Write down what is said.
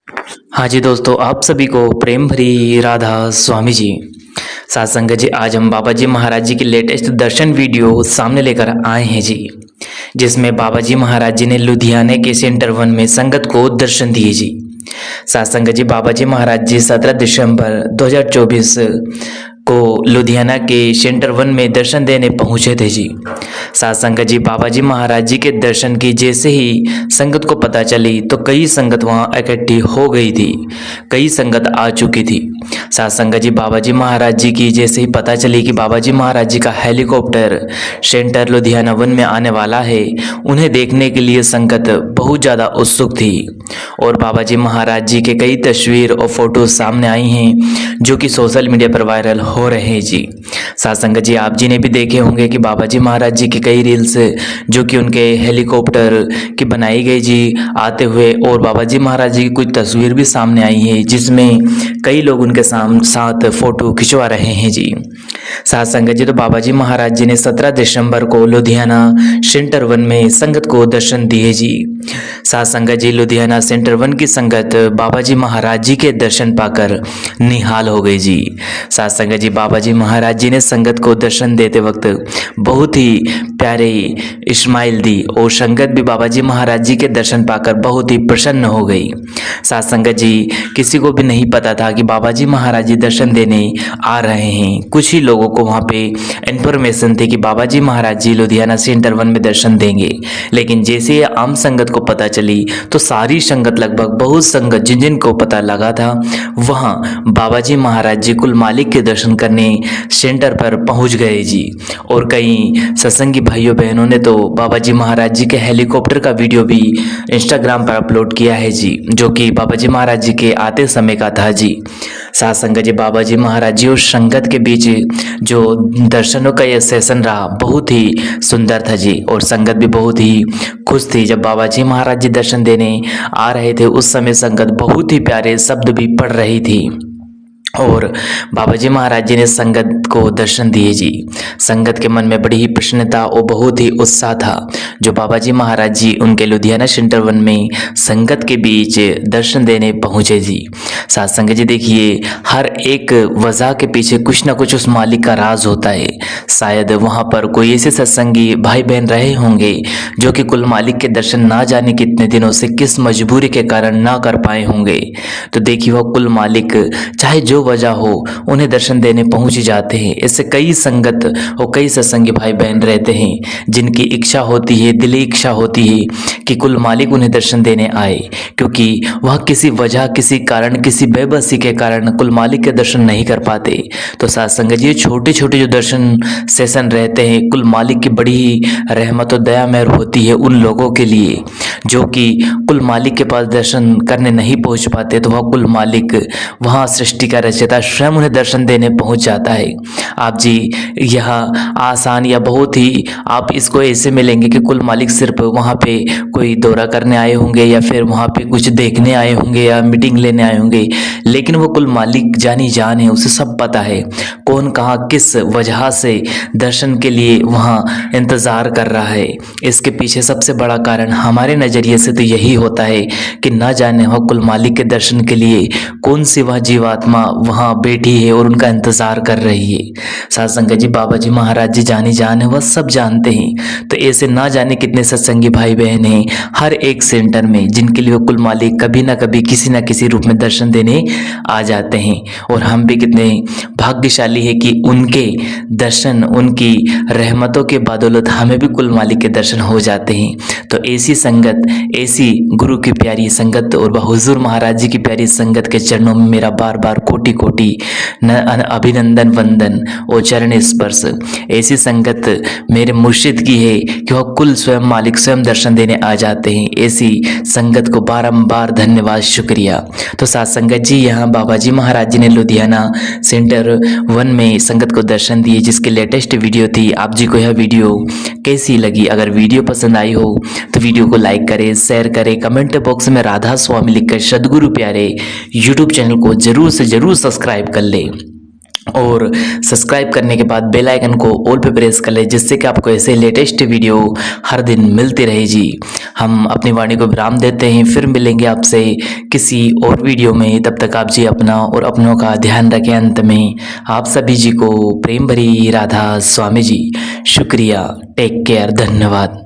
हाँ जी दोस्तों, आप सभी को प्रेम भरी राधा स्वामी जी। साथ संगत जी, आज हम बाबा जी महाराज जी की लेटेस्ट दर्शन वीडियो सामने लेकर आए हैं जी, जिसमें बाबा जी महाराज जी ने लुधियाने के सेंटर 1 में संगत को दर्शन दिए जी। साथ संगत जी, बाबा जी महाराज जी 17 दिसंबर 2024 को लुधियाना के सेंटर 1 में दर्शन देने पहुंचे थे जी। साथ संगत जी, बाबा जी महाराज जी के दर्शन की जैसे ही संगत को पता चली तो कई संगत वहां इकट्ठी हो गई थी, कई संगत आ चुकी थी। साथ संगत जी, बाबा जी महाराज जी की जैसे ही पता चली कि बाबा जी महाराज जी का हेलीकॉप्टर सेंटर लुधियाना 1 में आने वाला है, उन्हें देखने के लिए संगत बहुत ज़्यादा उत्सुक थी। और बाबा जी महाराज जी के कई तस्वीर और फोटो सामने आई हैं जो कि सोशल मीडिया पर वायरल हो रहे हैं जी। साथ संगत जी, आप जी ने भी देखे होंगे कि बाबा जी महाराज जी की कई रील्स जो कि उनके हेलीकॉप्टर की बनाई गई जी आते हुए, और बाबा जी महाराज जी की कुछ तस्वीर भी सामने आई है जिसमें कई लोग उनके साथ फोटो खिंचवा रहे हैं जी। साथ संगत जी, तो बाबा जी महाराज जी ने 17 दिसंबर को लुधियाना सेंटर 1 में संगत को दर्शन दिए जी। साथ संगत जी, लुधियाना सेंटर 1 की संगत बाबा जी महाराज जी के दर्शन पाकर निहाल हो गई जी। साथ संगत जी, बाबा जी महाराज जी ने संगत को दर्शन देते वक्त बहुत ही प्यारे इस्माइल दी और संगत भी बाबा जी महाराज जी के दर्शन पाकर बहुत ही प्रसन्न हो गई। साथ संगत जी, किसी को भी नहीं पता था कि बाबा जी महाराज जी दर्शन देने आ रहे हैं। कुछ ही लोगों को वहाँ पे इन्फॉर्मेशन थी कि बाबा जी महाराज जी लुधियाना सेंटर 1 में दर्शन देंगे, लेकिन जैसे ही आम संगत को पता चली तो सारी संगत, लगभग बहुत संगत जिन जिन को पता लगा था, वहाँ बाबा जी महाराज जी कुल मालिक के दर्शन करने सेंटर पर पहुँच गए जी। और कई सत्संगी भाइयों बहनों ने तो बाबा जी महाराज जी के हेलीकॉप्टर का वीडियो भी इंस्टाग्राम पर अपलोड किया है जी, जो कि बाबा जी महाराज जी के आते समय का था जी। साथ संगत जी, बाबा जी महाराज जी और संगत के बीच जो दर्शनों का यह सेशन रहा बहुत ही सुंदर था जी, और संगत भी बहुत ही खुश थी। जब बाबा जी महाराज जी दर्शन देने आ रहे थे उस समय संगत बहुत ही प्यारे शब्द भी पढ़ रही थी, और बाबा जी महाराज जी ने संगत को दर्शन दिए जी। संगत के मन में बड़ी ही प्रसन्नता और बहुत ही उत्साह था जो बाबा जी महाराज जी उनके लुधियाना सेंटर 1 में संगत के बीच दर्शन देने पहुँचे जी। साथ संगत जी, देखिए, हर एक वजह के पीछे कुछ ना कुछ उस मालिक का राज होता है। शायद वहाँ पर कोई ऐसे सत्संगी भाई बहन रहे होंगे जो कि कुल मालिक के दर्शन ना जाने कितने दिनों से किस मजबूरी के कारण ना कर पाए होंगे। तो देखिए, वह कुल मालिक चाहे जो वजह हो उन्हें दर्शन देने पहुंच जाते हैं। इससे कई संगत और कई सत्संगी भाई बहन रहते हैं जिनकी इच्छा होती है, दिली इच्छा होती है कि कुल मालिक उन्हें दर्शन देने आए, क्योंकि वह किसी वजह, किसी कारण, किसी बेबसी के कारण कुल मालिक के दर्शन नहीं कर पाते। तो साथ संगत जी, छोटे छोटे जो दर्शन सेशन रहते हैं, कुल मालिक की बड़ी ही रहमत और दया मेहर होती है उन लोगों के लिए जो कि कुल मालिक के पास दर्शन करने नहीं पहुंच पाते। तो वह कुल मालिक, वहाँ सृष्टि का रचयिता स्वयं उन्हें दर्शन देने पहुंच जाता है। आप जी, यह आसान या बहुत ही आप इसको ऐसे मिलेंगे कि कुल मालिक सिर्फ वहाँ पे कोई दौरा करने आए होंगे या फिर वहाँ पे कुछ देखने आए होंगे या मीटिंग लेने आए होंगे, लेकिन वो कुल मालिक जानी जान है, उसे सब पता है कौन कहाँ किस वजह से दर्शन के लिए वहाँ इंतज़ार कर रहा है। इसके पीछे सबसे बड़ा कारण हमारे नज़रिए से तो यही होता है कि न जाने वह कुल मालिक के दर्शन के लिए कौन सी वह जीवात्मा वहाँ बैठी है और उनका इंतज़ार कर रही है। साथ संगत जी, बाबा जी महाराज जी जानी जान है, वह सब जानते हैं। तो ऐसे ना जाने कितने सत्संगी भाई बहन हैं हर एक सेंटर में जिनके लिए वो कुल मालिक कभी ना कभी किसी ना किसी रूप में दर्शन देने आ जाते हैं। और हम भी कितने भाग्यशाली है कि उनके दर्शन, उनकी रहमतों के बदौलत हमें भी कुल मालिक के दर्शन हो जाते हैं। तो ऐसी संगत, ऐसी गुरु की प्यारी संगत और हुजूर महाराज जी की प्यारी संगत के चरणों में मेरा बार बार कोटि कोटि अभिनंदन, वंदन और चरण स्पर्श। ऐसी संगत मेरे मुर्शिद की है कि वह कुल स्वयं मालिक स्वयं दर्शन देने आ जाते हैं। ऐसी संगत को बारंबार धन्यवाद, शुक्रिया। तो साथ संगत जी, यहाँ बाबा जी महाराज जी ने लुधियाना सेंटर 1 में संगत को दर्शन दिए, जिसकी लेटेस्ट वीडियो थी। आप जी को यह वीडियो कैसी लगी? अगर वीडियो पसंद आई हो तो वीडियो को लाइक करें, शेयर करें, कमेंट बॉक्स में राधा स्वामी लिखकर सदगुरु प्यारे यूट्यूब चैनल को जरूर से जरूर सब्सक्राइब कर लें। और सब्सक्राइब करने के बाद बेल आइकन को ऑल पे प्रेस कर ले, जिससे कि आपको ऐसे लेटेस्ट वीडियो हर दिन मिलती रहे जी। हम अपनी वाणी को विराम देते हैं, फिर मिलेंगे आपसे किसी और वीडियो में। तब तक आप जी अपना और अपनों का ध्यान रखें। अंत में आप सभी जी को प्रेम भरी राधा स्वामी जी। शुक्रिया, टेक केयर, धन्यवाद।